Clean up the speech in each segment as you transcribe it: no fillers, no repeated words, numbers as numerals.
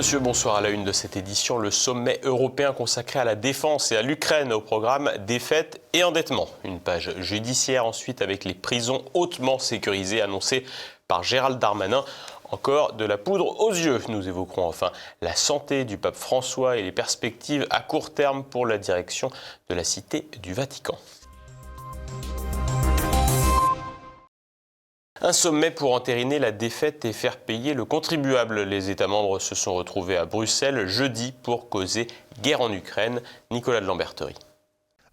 monsieur, bonsoir. À la une de cette édition, le sommet européen consacré à la défense et à l'Ukraine, au programme défaite et endettement. Une page judiciaire ensuite avec les prisons hautement sécurisées annoncées par Gérald Darmanin. Encore de la poudre aux yeux. Nous évoquerons enfin la santé du pape François et les perspectives à court terme pour la direction de la Cité du Vatican. Un sommet pour entériner la défaite et faire payer le contribuable. Les États membres se sont retrouvés à Bruxelles jeudi pour causer guerre en Ukraine. Nicolas de Lamberterie.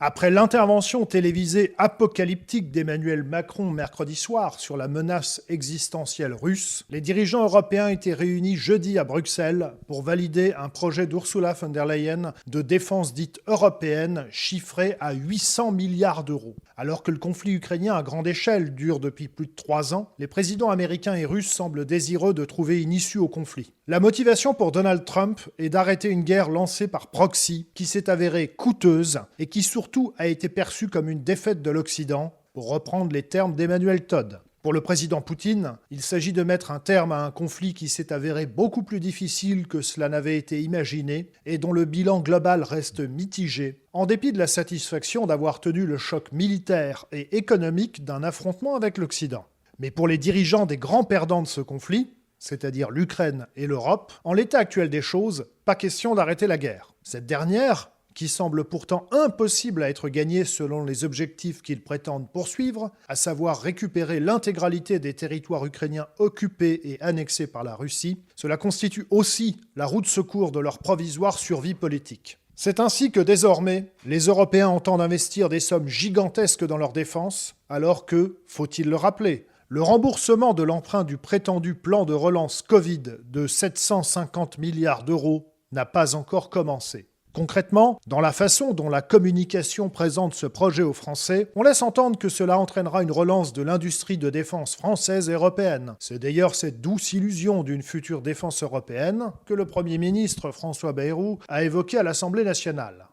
Après l'intervention télévisée apocalyptique d'Emmanuel Macron mercredi soir sur la menace existentielle russe, les dirigeants européens étaient réunis jeudi à Bruxelles pour valider un projet d'Ursula von der Leyen de défense dite européenne chiffré à 800 milliards d'euros. Alors que le conflit ukrainien à grande échelle dure depuis plus de 3 ans, les présidents américains et russes semblent désireux de trouver une issue au conflit. La motivation pour Donald Trump est d'arrêter une guerre lancée par proxy qui s'est avérée coûteuse et qui surtout a été perçue comme une défaite de l'Occident, pour reprendre les termes d'Emmanuel Todd. Pour le président Poutine, il s'agit de mettre un terme à un conflit qui s'est avéré beaucoup plus difficile que cela n'avait été imaginé et dont le bilan global reste mitigé, en dépit de la satisfaction d'avoir tenu le choc militaire et économique d'un affrontement avec l'Occident. Mais pour les dirigeants des grands perdants de ce conflit, c'est-à-dire l'Ukraine et l'Europe, en l'état actuel des choses, pas question d'arrêter la guerre. Cette dernière, qui semble pourtant impossible à être gagnée selon les objectifs qu'ils prétendent poursuivre, à savoir récupérer l'intégralité des territoires ukrainiens occupés et annexés par la Russie, cela constitue aussi la roue de secours de leur provisoire survie politique. C'est ainsi que désormais, les Européens entendent investir des sommes gigantesques dans leur défense, alors que, faut-il le rappeler, le remboursement de l'emprunt du prétendu plan de relance Covid de 750 milliards d'euros n'a pas encore commencé. Concrètement, dans la façon dont la communication présente ce projet aux Français, on laisse entendre que cela entraînera une relance de l'industrie de défense française et européenne. C'est d'ailleurs cette douce illusion d'une future défense européenne que le Premier ministre François Bayrou a évoquée à l'Assemblée nationale.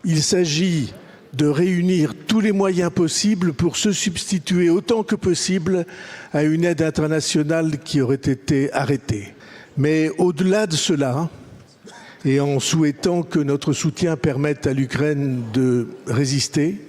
Il s'agit de réunir tous les moyens possibles pour se substituer autant que possible à une aide internationale qui aurait été arrêtée. Mais au-delà de cela, et en souhaitant que notre soutien permette à l'Ukraine de résister,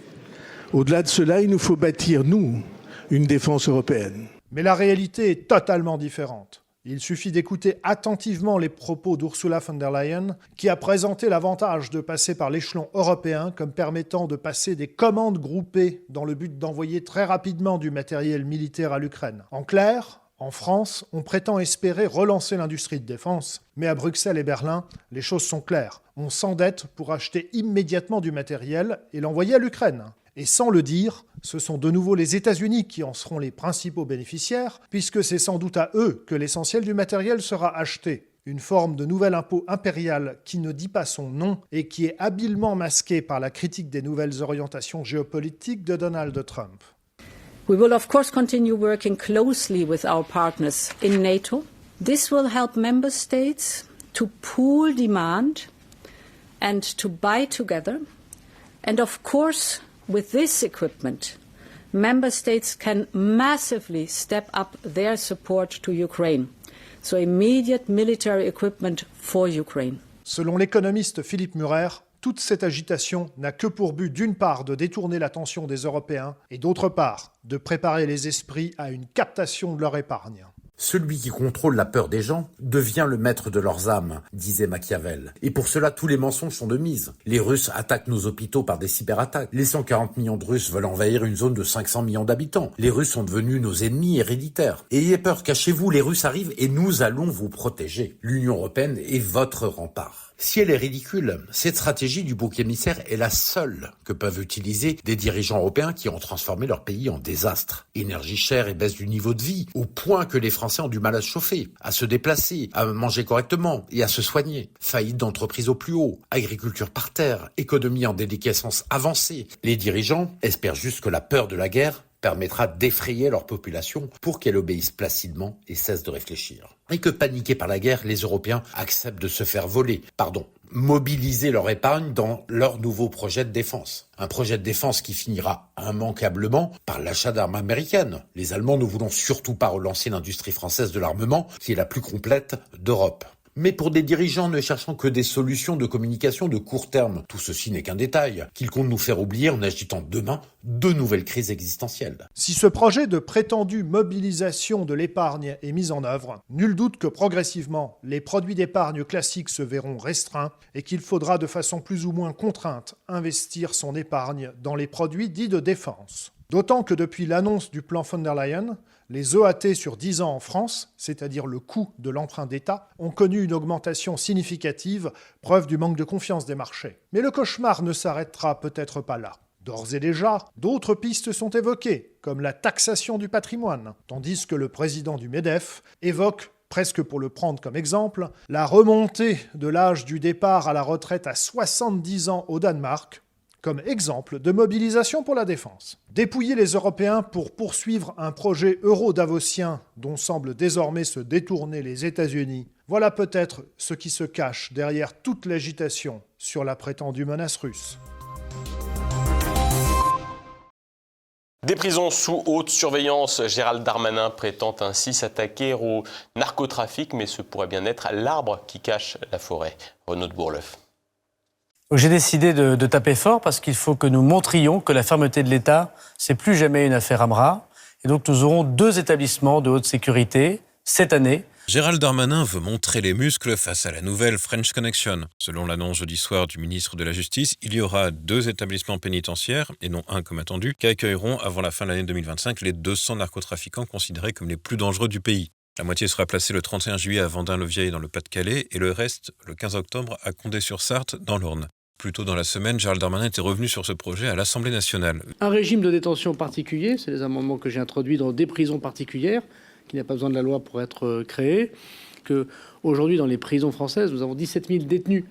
au-delà de cela, il nous faut bâtir, nous, une défense européenne. Mais la réalité est totalement différente. Il suffit d'écouter attentivement les propos d'Ursula von der Leyen, qui a présenté l'avantage de passer par l'échelon européen comme permettant de passer des commandes groupées dans le but d'envoyer très rapidement du matériel militaire à l'Ukraine. En clair, en France, on prétend espérer relancer l'industrie de défense, mais à Bruxelles et Berlin, les choses sont claires. On s'endette pour acheter immédiatement du matériel et l'envoyer à l'Ukraine. Et sans le dire, ce sont de nouveau les États-Unis qui en seront les principaux bénéficiaires, puisque c'est sans doute à eux que l'essentiel du matériel sera acheté. Une forme de nouvel impôt impérial qui ne dit pas son nom et qui est habilement masqué par la critique des nouvelles orientations géopolitiques de Donald Trump. We will of course continue working closely with our partners in NATO. This will help member states to pool demand and to buy together. And of course, with this equipment, member states can massively step up their support to Ukraine. So immediate military equipment for Ukraine. Selon l'économiste Philippe Murer, toute cette agitation n'a que pour but d'une part de détourner l'attention des Européens et d'autre part de préparer les esprits à une captation de leur épargne. Celui qui contrôle la peur des gens devient le maître de leurs âmes, disait Machiavel. Et pour cela, tous les mensonges sont de mise. Les Russes attaquent nos hôpitaux par des cyberattaques. Les 140 millions de Russes veulent envahir une zone de 500 millions d'habitants. Les Russes sont devenus nos ennemis héréditaires. Ayez peur, cachez-vous, les Russes arrivent et nous allons vous protéger. L'Union européenne est votre rempart. Si elle est ridicule, cette stratégie du bouc émissaire est la seule que peuvent utiliser des dirigeants européens qui ont transformé leur pays en désastre. Énergie chère et baisse du niveau de vie, au point que les Français ont du mal à se chauffer, à se déplacer, à manger correctement et à se soigner. Faillite d'entreprises au plus haut, agriculture par terre, économie en déliquescence avancée. Les dirigeants espèrent juste que la peur de la guerre permettra d'effrayer leur population pour qu'elle obéisse placidement et cesse de réfléchir. Et que paniqués par la guerre, les Européens acceptent de se faire mobiliser leur épargne dans leur nouveau projet de défense. Un projet de défense qui finira immanquablement par l'achat d'armes américaines. Les Allemands ne voulons surtout pas relancer l'industrie française de l'armement, qui est la plus complète d'Europe. mais pour des dirigeants ne cherchant que des solutions de communication de court terme. Tout ceci n'est qu'un détail, qu'ils comptent nous faire oublier en agitant demain de nouvelles crises existentielles. Si ce projet de prétendue mobilisation de l'épargne est mis en œuvre, nul doute que progressivement, les produits d'épargne classiques se verront restreints et qu'il faudra de façon plus ou moins contrainte investir son épargne dans les produits dits de défense. D'autant que depuis l'annonce du plan von der Leyen, les EAT sur 10 ans en France, c'est-à-dire le coût de l'emprunt d'État, ont connu une augmentation significative, preuve du manque de confiance des marchés. Mais le cauchemar ne s'arrêtera peut-être pas là. D'ores et déjà, d'autres pistes sont évoquées, comme la taxation du patrimoine, tandis que le président du MEDEF évoque, presque pour le prendre comme exemple, la remontée de l'âge du départ à la retraite à 70 ans au Danemark, comme exemple de mobilisation pour la défense. Dépouiller les Européens pour poursuivre un projet euro-davosien dont semblent désormais se détourner les États-Unis, voilà peut-être ce qui se cache derrière toute l'agitation sur la prétendue menace russe. Des prisons sous haute surveillance, Gérald Darmanin prétend ainsi s'attaquer au narcotrafic, mais ce pourrait bien être l'arbre qui cache la forêt. Renaud de Bourleuf. J'ai décidé de taper fort parce qu'il faut que nous montrions que la fermeté de l'État, c'est plus jamais une affaire Amra. Et donc nous aurons 2 établissements de haute sécurité cette année. Gérald Darmanin veut montrer les muscles face à la nouvelle French Connection. Selon l'annonce jeudi soir du ministre de la Justice, il y aura 2 établissements pénitentiaires, et non un comme attendu, qui accueilleront avant la fin de l'année 2025 les 200 narcotrafiquants considérés comme les plus dangereux du pays. La moitié sera placée le 31 juillet à Vendin-le-Vieil dans le Pas-de-Calais et le reste le 15 octobre à Condé-sur-Sarthe dans l'Orne. Plus tôt dans la semaine, Gérald Darmanin était revenu sur ce projet à l'Assemblée nationale. Un régime de détention particulier, c'est les amendements que j'ai introduits dans des prisons particulières, qui n'a pas besoin de la loi pour être créé. Aujourd'hui, dans les prisons françaises, nous avons 17 000 détenus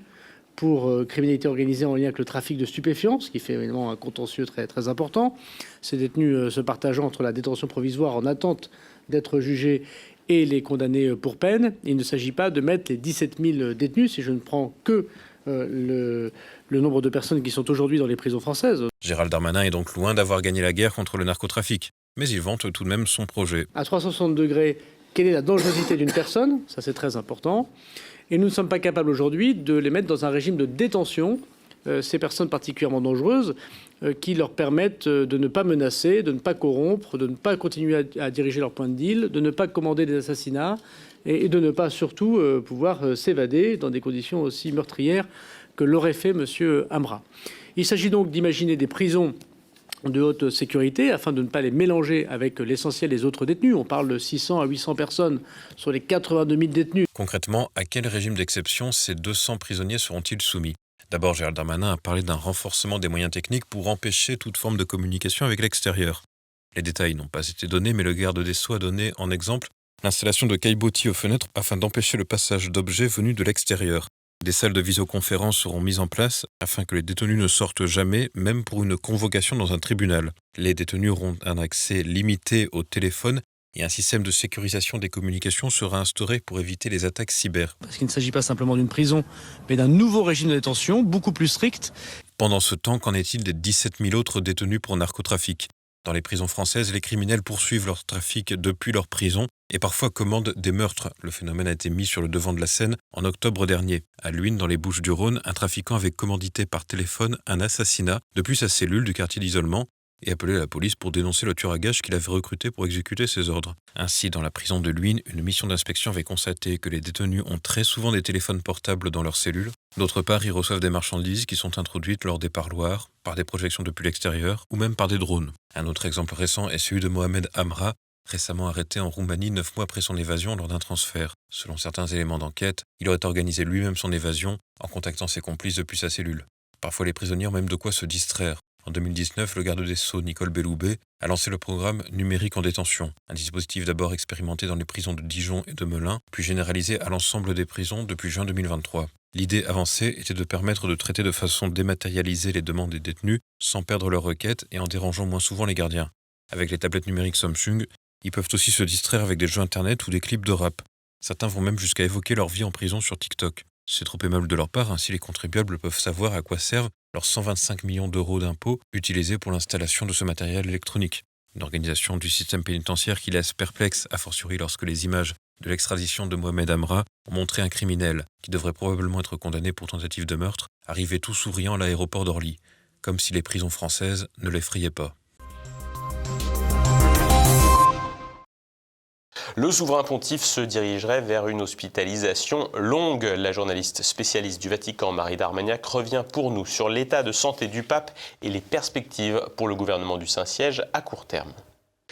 pour criminalité organisée en lien avec le trafic de stupéfiants, ce qui fait évidemment un contentieux très, très important. Ces détenus se partageant entre la détention provisoire en attente d'être jugés et les condamnés pour peine. Il ne s'agit pas de mettre les 17 000 détenus, si je ne prends que le nombre de personnes qui sont aujourd'hui dans les prisons françaises. Gérald Darmanin est donc loin d'avoir gagné la guerre contre le narcotrafic, mais il vante tout de même son projet. À 360 degrés, quelle est la dangerosité d'une personne ? Ça, c'est très important. Et nous ne sommes pas capables aujourd'hui de les mettre dans un régime de détention, ces personnes particulièrement dangereuses, qui leur permettent de ne pas menacer, de ne pas corrompre, de ne pas continuer à diriger leur point de deal, de ne pas commander des assassinats et de ne pas surtout pouvoir s'évader dans des conditions aussi meurtrières que l'aurait fait M. Amra. Il s'agit donc d'imaginer des prisons de haute sécurité afin de ne pas les mélanger avec l'essentiel des autres détenus. On parle de 600 à 800 personnes sur les 82 000 détenus. Concrètement, à quel régime d'exception ces 200 prisonniers seront-ils soumis ? D'abord, Gérald Darmanin a parlé d'un renforcement des moyens techniques pour empêcher toute forme de communication avec l'extérieur. Les détails n'ont pas été donnés, mais le garde des Sceaux a donné en exemple l'installation de caillebotis aux fenêtres afin d'empêcher le passage d'objets venus de l'extérieur. Des salles de visioconférence seront mises en place afin que les détenus ne sortent jamais, même pour une convocation dans un tribunal. Les détenus auront un accès limité au téléphone et un système de sécurisation des communications sera instauré pour éviter les attaques cyber. Parce qu'il ne s'agit pas simplement d'une prison, mais d'un nouveau régime de détention, beaucoup plus strict. Pendant ce temps, qu'en est-il des 17 000 autres détenus pour narcotrafic ? Dans les prisons françaises, les criminels poursuivent leur trafic depuis leur prison et parfois commandent des meurtres. Le phénomène a été mis sur le devant de la scène en octobre dernier. À Luynes, dans les Bouches-du-Rhône, un trafiquant avait commandité par téléphone un assassinat depuis sa cellule du quartier d'isolement et appelé la police pour dénoncer le tueur à gages qu'il avait recruté pour exécuter ses ordres. Ainsi, dans la prison de Luynes, une mission d'inspection avait constaté que les détenus ont très souvent des téléphones portables dans leurs cellules. D'autre part, ils reçoivent des marchandises qui sont introduites lors des parloirs, par des projections depuis l'extérieur ou même par des drones. Un autre exemple récent est celui de Mohamed Amra, récemment arrêté en Roumanie 9 mois après son évasion lors d'un transfert. Selon certains éléments d'enquête, il aurait organisé lui-même son évasion en contactant ses complices depuis sa cellule. Parfois, les prisonniers ont même de quoi se distraire. En 2019, le garde des Sceaux, Nicole Belloubet, a lancé le programme Numérique en détention, un dispositif d'abord expérimenté dans les prisons de Dijon et de Melun, puis généralisé à l'ensemble des prisons depuis juin 2023. L'idée avancée était de permettre de traiter de façon dématérialisée les demandes des détenus, sans perdre leurs requêtes et en dérangeant moins souvent les gardiens. Avec les tablettes numériques Samsung, ils peuvent aussi se distraire avec des jeux internet ou des clips de rap. Certains vont même jusqu'à évoquer leur vie en prison sur TikTok. C'est trop aimable de leur part, ainsi les contribuables peuvent savoir à quoi servent leurs 125 millions d'euros d'impôts utilisés pour l'installation de ce matériel électronique. Une organisation du système pénitentiaire qui laisse perplexe, a fortiori lorsque les images de l'extradition de Mohamed Amra ont montré un criminel, qui devrait probablement être condamné pour tentative de meurtre, arriver tout souriant à l'aéroport d'Orly, comme si les prisons françaises ne l'effrayaient pas. Le souverain pontife se dirigerait vers une hospitalisation longue. La journaliste spécialiste du Vatican, Marie d'Armagnac, revient pour nous sur l'état de santé du pape et les perspectives pour le gouvernement du Saint-Siège à court terme.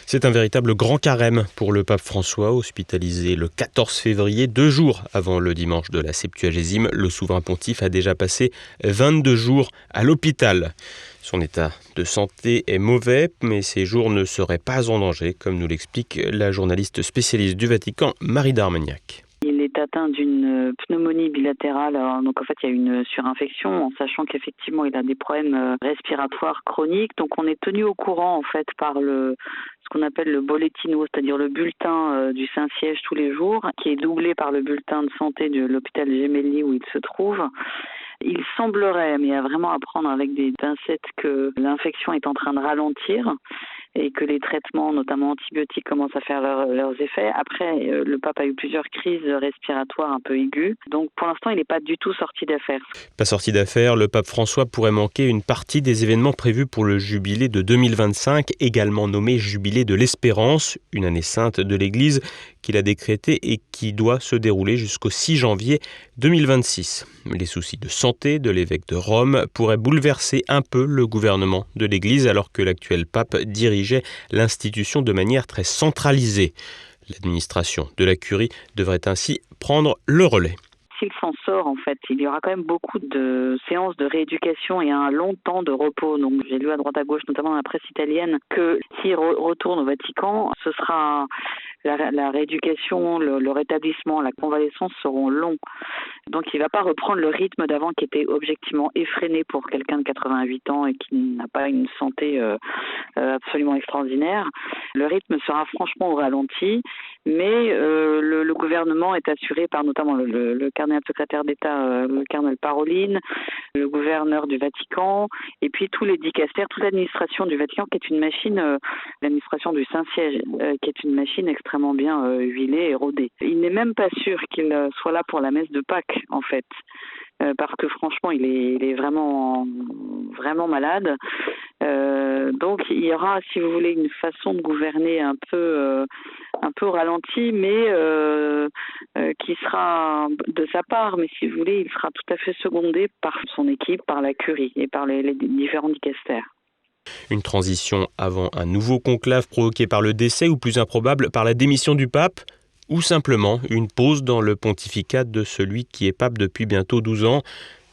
C'est un véritable grand carême pour le pape François, hospitalisé le 14 février, 2 jours avant le dimanche de la Septuagésime. Le souverain pontife a déjà passé 22 jours à l'hôpital. Son état de santé est mauvais, mais ses jours ne seraient pas en danger, comme nous l'explique la journaliste spécialiste du Vatican, Marie d'Armagnac. Il est atteint d'une pneumonie bilatérale, donc en fait il y a une surinfection, en sachant qu'effectivement il a des problèmes respiratoires chroniques. Donc on est tenu au courant en fait par ce qu'on appelle le bollettino, c'est-à-dire le bulletin du Saint-Siège tous les jours, qui est doublé par le bulletin de santé de l'hôpital Gemelli où il se trouve. Il semblerait, mais vraiment à prendre avec des pincettes, que l'infection est en train de ralentir et que les traitements, notamment antibiotiques, commencent à faire leurs effets. Après, le pape a eu plusieurs crises respiratoires un peu aiguës. Donc pour l'instant, il n'est pas du tout sorti d'affaire. Pas sorti d'affaire, le pape François pourrait manquer une partie des événements prévus pour le jubilé de 2025, également nommé Jubilé de l'Espérance, une année sainte de l'Église qu'il a décrétée et qui doit se dérouler jusqu'au 6 janvier 2026. Les soucis de santé de l'évêque de Rome pourraient bouleverser un peu le gouvernement de l'Église alors que l'actuel pape dirigeait l'institution de manière très centralisée. L'administration de la curie devrait ainsi prendre le relais. S'il s'en sort, en fait, il y aura quand même beaucoup de séances de rééducation et un long temps de repos. Donc, j'ai lu à droite à gauche, notamment dans la presse italienne, que s'il retourne au Vatican, ce sera la rééducation, le rétablissement, la convalescence seront longs. Donc, il ne va pas reprendre le rythme d'avant qui était objectivement effréné pour quelqu'un de 88 ans et qui n'a pas une santé absolument extraordinaire. Le rythme sera franchement au ralenti, mais le gouvernement est assuré par notamment le cardinal secrétaire d'État, le cardinal Parolin, le gouverneur du Vatican, et puis tous les dicastères, toute l'administration du Vatican, qui est une machine, l'administration du Saint-Siège, qui est une machine extrêmement bien huilée et rodée. Il n'est même pas sûr qu'il soit là pour la messe de Pâques, en fait. Parce que franchement, il est vraiment malade. Donc il y aura, si vous voulez, une façon de gouverner un peu au ralenti, mais qui sera de sa part. Mais si vous voulez, il sera tout à fait secondé par son équipe, par la curie et par les différents dicastères. Une transition avant un nouveau conclave provoqué par le décès ou plus improbable par la démission du pape, ou simplement une pause dans le pontificat de celui qui est pape depuis bientôt 12 ans.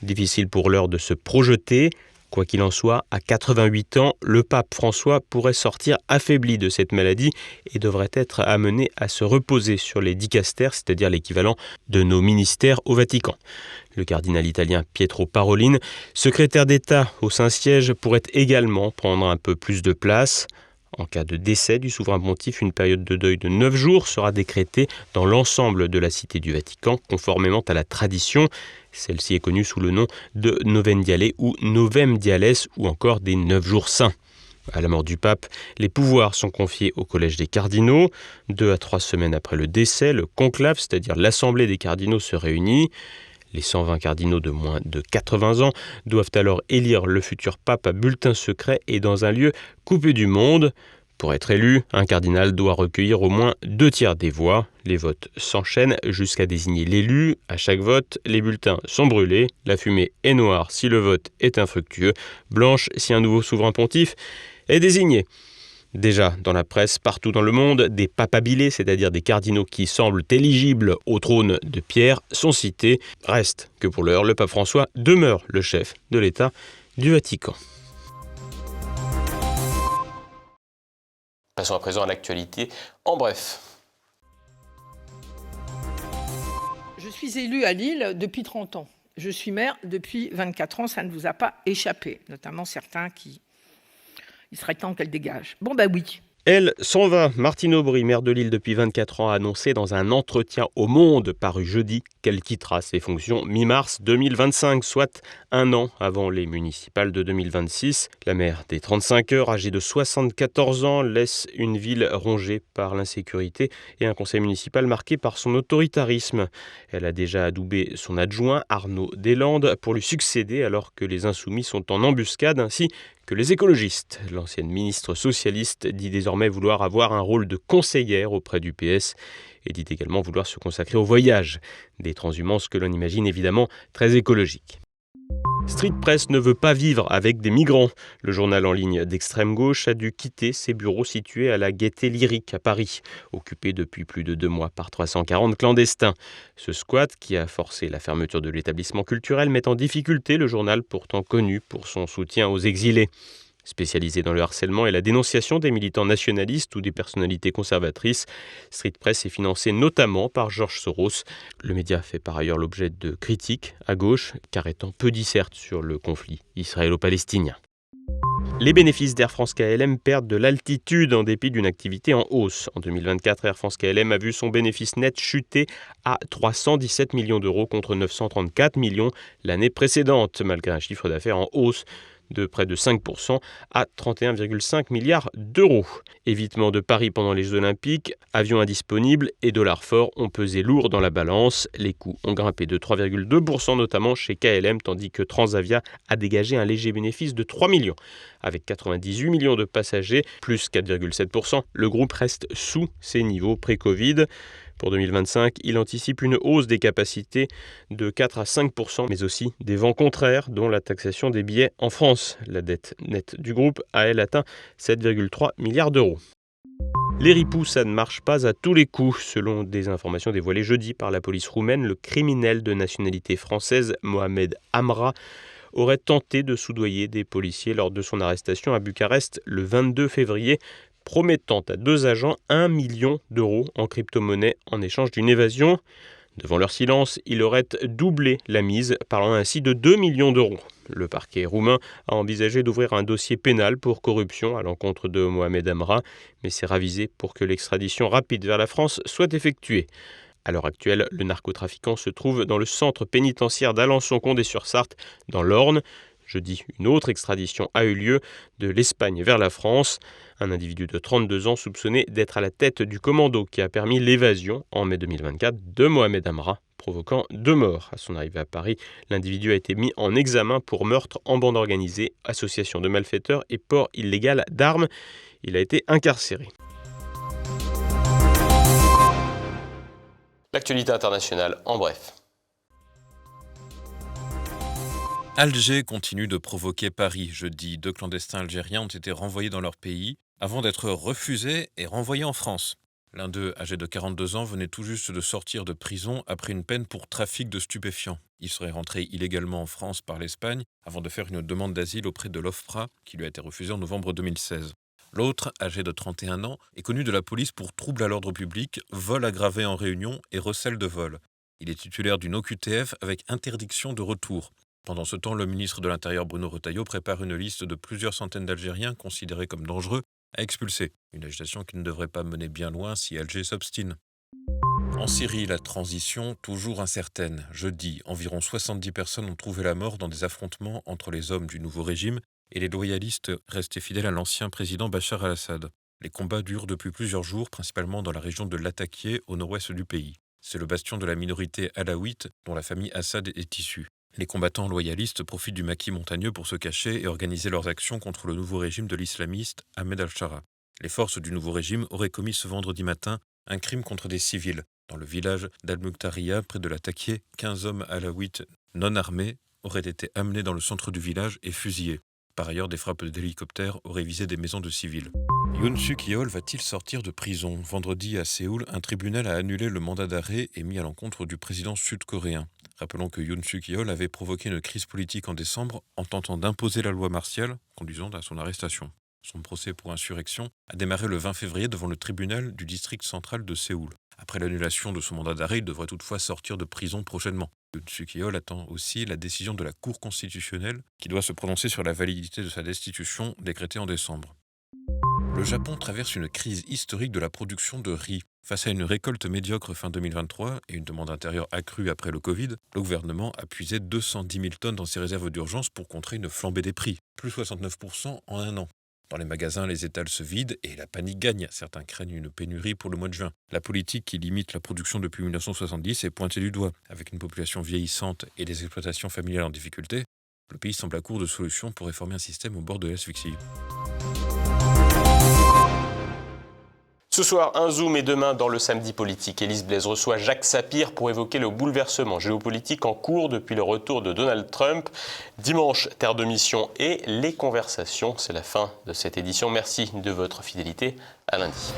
Difficile pour l'heure de se projeter. Quoi qu'il en soit, à 88 ans, le pape François pourrait sortir affaibli de cette maladie et devrait être amené à se reposer sur les dicastères, c'est-à-dire l'équivalent de nos ministères au Vatican. Le cardinal italien Pietro Parolin, secrétaire d'État au Saint-Siège, pourrait également prendre un peu plus de place. En cas de décès du souverain pontife, une période de deuil de 9 jours sera décrétée dans l'ensemble de la cité du Vatican, conformément à la tradition. Celle-ci est connue sous le nom de Novem Diale ou Novem Diales, ou encore des 9 jours saints. À la mort du pape, les pouvoirs sont confiés au collège des cardinaux. 2 à 3 semaines après le décès, le conclave, c'est-à-dire l'assemblée des cardinaux, se réunit. Les 120 cardinaux de moins de 80 ans doivent alors élire le futur pape à bulletin secret et dans un lieu coupé du monde. Pour être élu, un cardinal doit recueillir au moins 2/3 des voix. Les votes s'enchaînent jusqu'à désigner l'élu. À chaque vote, les bulletins sont brûlés. La fumée est noire si le vote est infructueux, blanche si un nouveau souverain pontife est désigné. Déjà, dans la presse, partout dans le monde, des papabilés, c'est-à-dire des cardinaux qui semblent éligibles au trône de Pierre, sont cités. Reste que pour l'heure, le pape François demeure le chef de l'État du Vatican. Passons à présent à l'actualité. En bref. Je suis élue à Lille depuis 30 ans. Je suis maire depuis 24 ans, ça ne vous a pas échappé, notamment certains qui... Il serait temps qu'elle dégage. Bon, oui. Elle s'en va. Martine Aubry, maire de Lille depuis 24 ans, a annoncé dans un entretien au Monde paru jeudi qu'elle quittera ses fonctions mi-mars 2025, soit un an avant les municipales de 2026. La maire des 35 heures, âgée de 74 ans, laisse une ville rongée par l'insécurité et un conseil municipal marqué par son autoritarisme. Elle a déjà adoubé son adjoint, Arnaud Deslandes, pour lui succéder alors que les Insoumis sont en embuscade, ainsi que les écologistes. L'ancienne ministre socialiste dit désormais vouloir avoir un rôle de conseillère auprès du PS et dit également vouloir se consacrer au voyage. Des transhumances que l'on imagine évidemment très écologiques. Street Press ne veut pas vivre avec des migrants. Le journal en ligne d'extrême gauche a dû quitter ses bureaux situés à la Gaîté Lyrique à Paris, occupé depuis plus de 2 mois par 340 clandestins. Ce squat, qui a forcé la fermeture de l'établissement culturel, met en difficulté le journal pourtant connu pour son soutien aux exilés. Spécialisé dans le harcèlement et la dénonciation des militants nationalistes ou des personnalités conservatrices, Street Press est financé notamment par George Soros. Le média fait par ailleurs l'objet de critiques à gauche, car étant peu disserte sur le conflit israélo-palestinien. Les bénéfices d'Air France-KLM perdent de l'altitude en dépit d'une activité en hausse. En 2024, Air France-KLM a vu son bénéfice net chuter à 317 millions d'euros contre 934 millions l'année précédente, malgré un chiffre d'affaires en hausse de près de 5% à 31,5 milliards d'euros. Évitement de Paris pendant les Jeux Olympiques, avions indisponibles et dollars forts ont pesé lourd dans la balance. Les coûts ont grimpé de 3,2% notamment chez KLM, tandis que Transavia a dégagé un léger bénéfice de 3 millions. Avec 98 millions de passagers, plus 4,7%, le groupe reste sous ses niveaux pré-Covid. Pour 2025, il anticipe une hausse des capacités de 4 à 5%, mais aussi des vents contraires, dont la taxation des billets en France. La dette nette du groupe a, elle, atteint 7,3 milliards d'euros. Les ripoux, ça ne marche pas à tous les coups. Selon des informations dévoilées jeudi par la police roumaine, le criminel de nationalité française, Mohamed Amra, aurait tenté de soudoyer des policiers lors de son arrestation à Bucarest le 22 février, promettant à 2 agents 1 million d'euros en crypto-monnaie en échange d'une évasion. Devant leur silence, il aurait doublé la mise, parlant ainsi de 2 millions d'euros. Le parquet roumain a envisagé d'ouvrir un dossier pénal pour corruption à l'encontre de Mohamed Amra, mais s'est ravisé pour que l'extradition rapide vers la France soit effectuée. À l'heure actuelle, le narcotrafiquant se trouve dans le centre pénitentiaire d'Alençon-Condé-sur-Sarthe, dans l'Orne. Jeudi, une autre extradition a eu lieu de l'Espagne vers la France. Un individu de 32 ans soupçonné d'être à la tête du commando qui a permis l'évasion en mai 2024 de Mohamed Amra, provoquant 2 morts. À son arrivée à Paris, l'individu a été mis en examen pour meurtre en bande organisée, association de malfaiteurs et port illégal d'armes. Il a été incarcéré. L'actualité internationale en bref. Alger continue de provoquer Paris. Jeudi, 2 clandestins algériens ont été renvoyés dans leur pays avant d'être refusés et renvoyés en France. L'un d'eux, âgé de 42 ans, venait tout juste de sortir de prison après une peine pour trafic de stupéfiants. Il serait rentré illégalement en France par l'Espagne avant de faire une demande d'asile auprès de l'OFPRA qui lui a été refusée en novembre 2016. L'autre, âgé de 31 ans, est connu de la police pour trouble à l'ordre public, vol aggravé en réunion et recel de vol. Il est titulaire d'une OQTF avec interdiction de retour. Pendant ce temps, le ministre de l'Intérieur Bruno Retailleau prépare une liste de plusieurs centaines d'Algériens considérés comme dangereux à expulser. Une agitation qui ne devrait pas mener bien loin si Alger s'obstine. En Syrie, la transition toujours incertaine. Jeudi, environ 70 personnes ont trouvé la mort dans des affrontements entre les hommes du nouveau régime et les loyalistes restés fidèles à l'ancien président Bachar al-Assad. Les combats durent depuis plusieurs jours, principalement dans la région de Latakia, au nord-ouest du pays. C'est le bastion de la minorité alaouite dont la famille Assad est issue. Les combattants loyalistes profitent du maquis montagneux pour se cacher et organiser leurs actions contre le nouveau régime de l'islamiste Ahmed al-Shara. Les forces du nouveau régime auraient commis ce vendredi matin un crime contre des civils. Dans le village d'Al-Muqtariya, près de Latakia, 15 hommes alaouites non armés auraient été amenés dans le centre du village et fusillés. Par ailleurs, des frappes d'hélicoptères auraient visé des maisons de civils. Yoon Suk-yeol va-t-il sortir de prison ? Vendredi à Séoul, un tribunal a annulé le mandat d'arrêt émis à l'encontre du président sud-coréen. Rappelons que Yoon Suk-yeol avait provoqué une crise politique en décembre en tentant d'imposer la loi martiale, conduisant à son arrestation. Son procès pour insurrection a démarré le 20 février devant le tribunal du district central de Séoul. Après l'annulation de son mandat d'arrêt, il devrait toutefois sortir de prison prochainement. Yoon Suk-yeol attend aussi la décision de la Cour constitutionnelle qui doit se prononcer sur la validité de sa destitution décrétée en décembre. Le Japon traverse une crise historique de la production de riz. Face à une récolte médiocre fin 2023 et une demande intérieure accrue après le Covid, le gouvernement a puisé 210 000 tonnes dans ses réserves d'urgence pour contrer une flambée des prix, plus 69% en un an. Dans les magasins, les étals se vident et la panique gagne. Certains craignent une pénurie pour le mois de juin. La politique qui limite la production depuis 1970 est pointée du doigt. Avec une population vieillissante et des exploitations familiales en difficulté, le pays semble à court de solutions pour réformer un système au bord de l'asphyxie. Ce soir, un zoom et demain dans le Samedi politique. Élise Blaise reçoit Jacques Sapir pour évoquer le bouleversement géopolitique en cours depuis le retour de Donald Trump. Dimanche, terre de mission et les conversations. C'est la fin de cette édition. Merci de votre fidélité. À lundi.